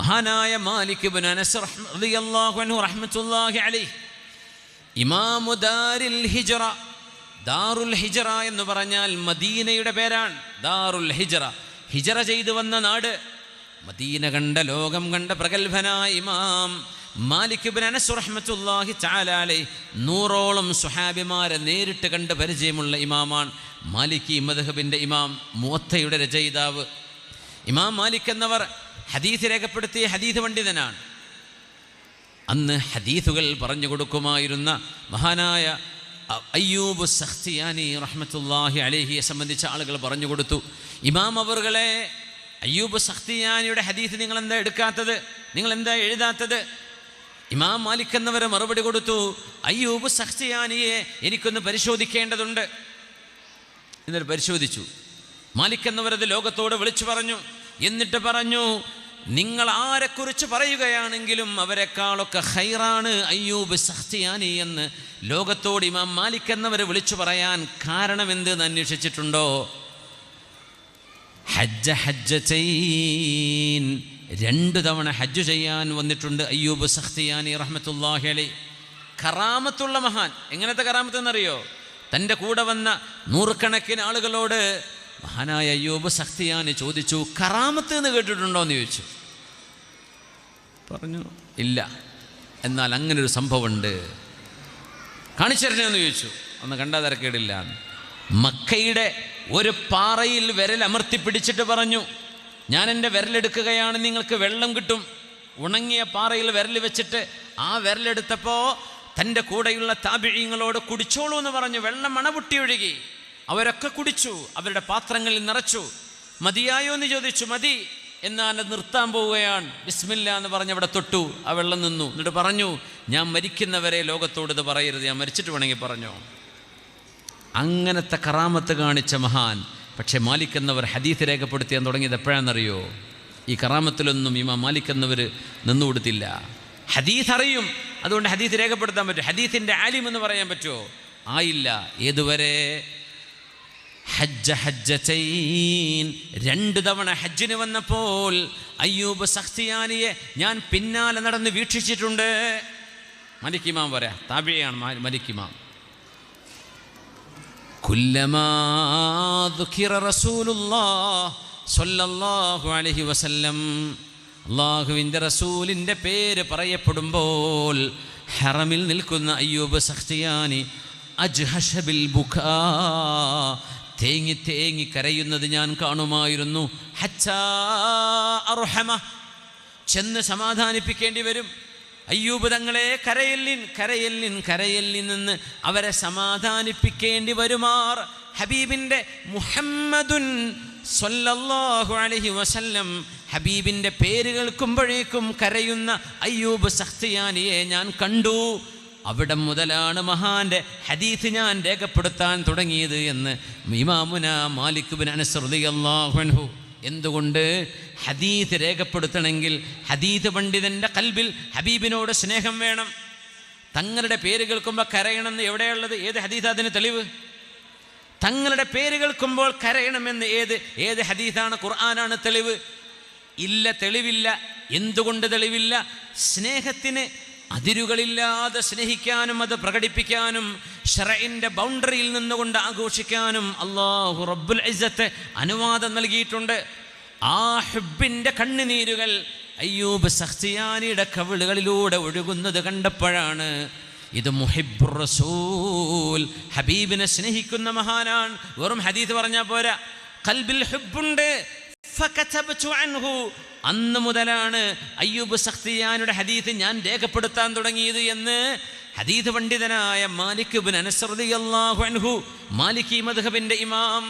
മഹാനായ മാലിക് ഇബ്നു അനസ് റളിയല്ലാഹു അൻഹു റഹ്മത്തുള്ളാഹി അലൈഹി ഇമാമു ദാരിൽ ഹിജ്റ. ദാറുൽ ഹിജ്റ എന്ന് പറഞ്ഞാൽ മദീനയുടെ പേരാണ്. ദാറുൽ ഹിജ്റ, ഹിജ്റ ചെയ്തു വന്ന നാട്. മദീന കണ്ട, ലോകം കണ്ട പ്രഗത്ഭനായ ഇമാം മാലിക് ഇബ്നു അനസ് റഹ്മത്തുള്ളാഹി തആല അലൈഹി 100ഓളം സ്വഹാബിമാരെ നേരിട്ട് കണ്ട് പരിചയമുള്ള ഇമാമാണ്. മാലിക്കി മദ്ഹബിൻ്റെ ഇമാം, മുവത്തയുടെ രചയിതാവ്. ഇമാം മാലിക് എന്നവർ ഹദീസ് രേഖപ്പെടുത്തിയ ഹദീസ് പണ്ഡിതനാണ്. അന്ന് ഹദീസുകൾ പറഞ്ഞു കൊടുക്കുമായിരുന്ന മഹാനായ അയ്യൂബ് സഖ്തിയാനി റഹ്മത്തുള്ളാഹി അലൈഹിയെ സംബന്ധിച്ച ആളുകൾ പറഞ്ഞു കൊടുത്തു, ഇമാം അവറുകളെ, അയ്യൂബ് സഖ്തിയാനിയുടെ ഹദീസ് നിങ്ങളെന്താ എടുക്കാത്തത്, നിങ്ങളെന്താ എഴുതാത്തത്? ഇമാം മാലിക് എന്നവർ മറുപടി കൊടുത്തു, അയ്യൂബ് സഖ്തിയാനിയെ എനിക്കൊന്ന് പരിശോധിക്കേണ്ടതുണ്ട്. എന്നിട്ട് പരിശോധിച്ചു. മാലിക് എന്നവരത് ലോകത്തോട് വിളിച്ചു പറഞ്ഞു. എന്നിട്ട് പറഞ്ഞു, നിങ്ങൾ ആരെക്കുറിച്ച് പറയുകയാണെങ്കിലും അവരെക്കാളൊക്കെ ഖൈറാണ് അയ്യൂബ് സഖ്തിയാനി എന്ന് ലോകത്തോട് ഇമാം മാലിക് എന്നവർ വിളിച്ചു പറയാൻ കാരണമെന്തെന്ന് അന്വേഷിച്ചിട്ടുണ്ടോ? ഹജ്ജതൈൻ, 2 തവണ ഹജ്ജ് ചെയ്യാൻ വന്നിട്ടുണ്ട് അയ്യൂബ് സഖ്തിയാനി റഹ്മത്തുള്ളാഹി അലൈഹി. കറാമത്തുള്ള മഹാൻ. എങ്ങനത്തെ കറാമത്ത് എന്നറിയോ? തൻ്റെ കൂടെ വന്ന 100കണക്കിന് ആളുകളോട് മഹാനായ അയ്യൂബ് സഖ്തിയാനി ചോദിച്ചു, കറാമത്ത് എന്ന് കേട്ടിട്ടുണ്ടോ എന്ന് ചോദിച്ചു. പറഞ്ഞു, ഇല്ല. എന്നാൽ അങ്ങനൊരു സംഭവമുണ്ട്, കാണിച്ചു തരണേന്ന് ചോദിച്ചു. ഒന്ന് കണ്ടാൽ തിരക്കേടില്ല. മക്കയുടെ ഒരു പാറയിൽ വിരൽ അമർത്തി പിടിച്ചിട്ട് പറഞ്ഞു, ഞാൻ എൻ്റെ വിരലെടുക്കുകയാണ്, നിങ്ങൾക്ക് വെള്ളം കിട്ടും. ഉണങ്ങിയ പാറയിൽ വിരൽ വെച്ചിട്ട് ആ വിരലെടുത്തപ്പോൾ തൻ്റെ കൂടെയുള്ള താബിഈങ്ങളോട് കുടിച്ചോളൂ എന്ന് പറഞ്ഞു. വെള്ളം മണപൊട്ടി ഒഴുകി. അവരൊക്കെ കുടിച്ചു, അവരുടെ പാത്രങ്ങളിൽ നിറച്ചു. മതിയായോ എന്ന് ചോദിച്ചു. മതി. എന്നാൽ അത് നിർത്താൻ പോവുകയാണ്. ബിസ്മില്ല എന്ന് പറഞ്ഞ് അവിടെ തൊട്ടു. ആ വെള്ളം നിന്നു. എന്നിട്ട് പറഞ്ഞു, ഞാൻ മരിക്കുന്നവരെ ലോകത്തോട് ഇത് പറയരുത്, ഞാൻ മരിച്ചിട്ട് വേണമെങ്കിൽ പറഞ്ഞോ. അങ്ങനത്തെ കറാമത്ത് കാണിച്ച മഹാൻ. പക്ഷേ മാലിക് എന്നവർ ഹദീസ് രേഖപ്പെടുത്തിയാൻ തുടങ്ങിയത് എപ്പോഴാണെന്നറിയോ? ഈ കറാമത്തിലൊന്നും ഇമാം മാലിക് എന്നവർ നിന്നുകൊടുത്തില്ല. ഹദീസ് അറിയും, അതുകൊണ്ട് ഹദീസ് രേഖപ്പെടുത്താൻ പറ്റും. ഹദീസിൻ്റെ ആലിം എന്ന് പറയാൻ പറ്റുമോ? ആയില്ല. ഏതുവരെ? ഹജ്ജതൈൻ, 2 തവണ ഹജ്ജിന് വന്നപ്പോൾ അയ്യൂബ് സഖ്തിയാനിയെ ഞാൻ പിന്നാലെ നടന്ന് വീക്ഷിച്ചിട്ടുണ്ട്. മലിക് ഇമാം പറയാം, താബിഈയാണ് മലിക് ഇമാം. കുല്ലമാ ദുഖിറ റസൂലുള്ളാഹ് സ്വല്ലല്ലാഹു അലൈഹി വസല്ലം, അല്ലാഹുവിൻ്റെ റസൂലിൻ്റെ പേര് പറയപ്പെടുമ്പോൾ ഹറമിൽ നിൽക്കുന്ന അയ്യൂബ് സഖ്തിയാനി അജ്ഹശ ബിൽ ബുകാ, തേങ്ങി തേങ്ങി കരയുന്നത് ഞാൻ കാണുമായിരുന്നു. ഹത്താ അർഹമ, ചെന്ന് സമാധാനിപ്പിക്കേണ്ടി വരും. അയ്യൂബ് തങ്ങളെ കരയല്ലിൻ കരയല്ലിൻ കരയല്ലിൻ നിന്ന് അവരെ സമാധാനിപ്പിക്കേണ്ടി വരുമാർ ഹബീബിൻ്റെ മുഹമ്മദുൻ സ്വല്ലല്ലാഹു അലൈഹി വസല്ലം, ഹബീബിൻ്റെ പേര് കേൾക്കുമ്പോഴേക്കും കരയുന്ന അയ്യൂബ് സഖ്തിയാനിയെ ഞാൻ കണ്ടു. അവിടെ മുതലാണ് മഹാൻ്റെ ഹദീസ് ഞാൻ രേഖപ്പെടുത്താൻ തുടങ്ങിയത് എന്ന് ഇമാമുന മാലിക് ഇബ്നു അനസ് റളിയല്ലാഹു അൻഹു. എന്തുകൊണ്ട്? ഹദീസ് രേഖപ്പെടുത്തണമെങ്കിൽ ഹദീസ് പണ്ഡിതൻ്റെ ഖൽബിൽ ഹബീബിനോട് സ്നേഹം വേണം. തങ്ങളുടെ പേര് കേൾക്കുമ്പോൾ കരയണമെന്ന് എവിടെയുള്ളത്? ഏത് ഹദീസാ അതിന് തെളിവ്? തങ്ങളുടെ പേര് കേൾക്കുമ്പോൾ കരയണമെന്ന് ഏത് ഹദീസാണ്, ഖുർആനാണ് തെളിവ്? ഇല്ല, തെളിവില്ല. എന്തുകൊണ്ട് തെളിവില്ല? സ്നേഹത്തിന് അതിരുകളില്ലാതെ സ്നേഹിക്കാനും അത് പ്രകടിപ്പിക്കാനും ശറഇന്റെ ബൗണ്ടറിയിൽ നിന്നുകൊണ്ട് ആഘോഷിക്കാനും അല്ലാഹു റബ്ബുൽ ഇസ്സത്ത് അനുവാദം നൽകിയിട്ടുണ്ട്. ആ ഹുബ്ബിൻ്റെ കണ്ണുനീരുകൾ അയ്യൂബ് സഖ്തിയാനിയുടെ കവിളുകളിലൂടെ ഒഴുകുന്നത് കണ്ടപ്പോഴാണ് ഇത് മുഹിബ്ബുർ റസൂൽ, ഹബീബിനെ സ്നേഹിക്കുന്ന മഹാനാണ്. വെറും ഹദീസ് പറഞ്ഞാൽ പോരാ, ഖൽബിൽ ഹുബ്ബുണ്ട്. ഫകതബതു അൻഹു, അന്ന് മുതലാണ് അയ്യൂബ് സഖ്തിയാനിയുടെ ഹദീസ് ഞാൻ രേഖപ്പെടുത്താൻ തുടങ്ങിയത് എന്ന് ഹദീസ് പണ്ഡിതനായ മാലിക് ഇബ്നു അനസ് റളിയല്ലാഹു അൻഹു, മാലിക്കി മദ്ഹബിൻ്റെ ഇമാം